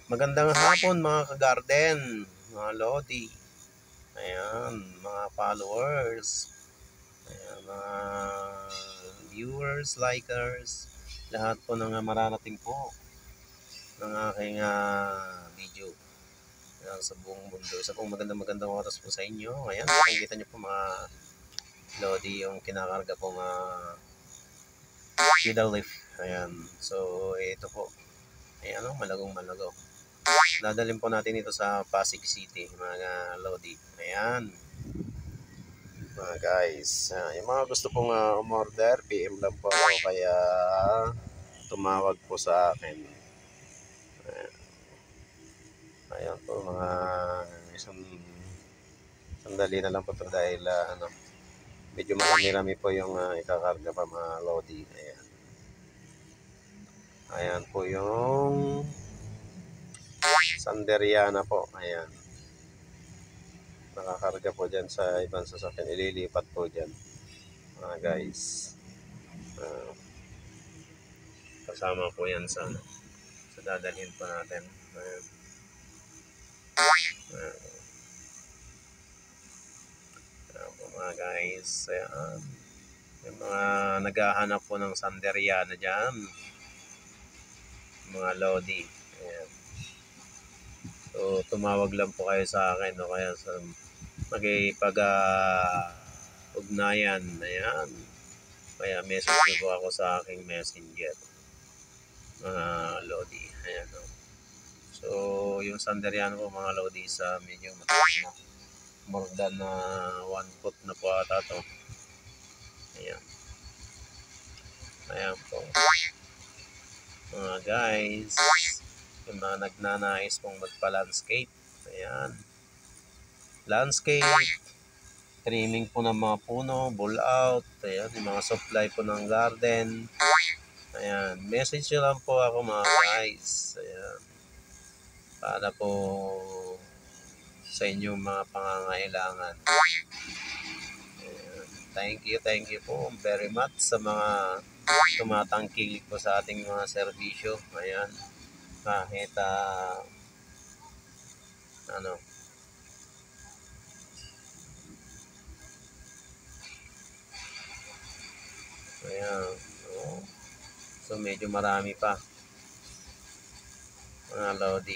Magandang hapon mga ka-garden, mga lodi. Ayan, mga followers. Ayan, mga viewers, likers. Lahat po ng mararating po ng aking video. Ayan, sa buong mundo. Isa pong magandang oras po sa inyo. Ayan, nakikita nyo po mga lodi yung kinakarga pong pedal lift. Ayan, so ito po. Ayan, malagong-malago. Dadalhin po natin ito sa Pasig City, mga lodi. Ayan. Mga guys, yung mga gusto pong umorder, PM lang po ako, kaya tumawag po sa akin. Ayan po, mga isang sandali na lang po ito dahil medyo marami-rami po yung ikakarga pa mga lodi. Ayan. Ayan po yung Sanderiana po. Ayan. Nakakarga po dyan sa ibang sasakyan. Ililipat po dyan. Mga guys. Kasama po yan sa dadalhin po natin. Ayan. Ayan po mga guys. Ayan. Yung mga naghahanap po ng Sanderiana dyan. Mga lodi. Ayan. So, tumawag lang po kayo sa akin, no? Kaya sa magipag-ugnayan. Ayan. Kaya message nyo po ako sa aking messenger. Mga lodi. Ayan, no? So, yung Sanderiana po mga lodi sa medyo mataas na. More than 1 foot na po ata to. Ayan. Ayan po. Mga guys. Yung mga nagnanais pong magpa-landscape. Ayan. Landscape, trimming po ng mga puno, bull out, ayan, yung mga supply po ng garden. Ayan, message nyo lang po ako mga guys. Ayan. Para po sa inyong mga pangangailangan. Ayan. Thank you po very much sa mga tumatangkilik po sa ating mga serbisyo. Ayan. Kahit ayan. So medyo marami pa mga lodi.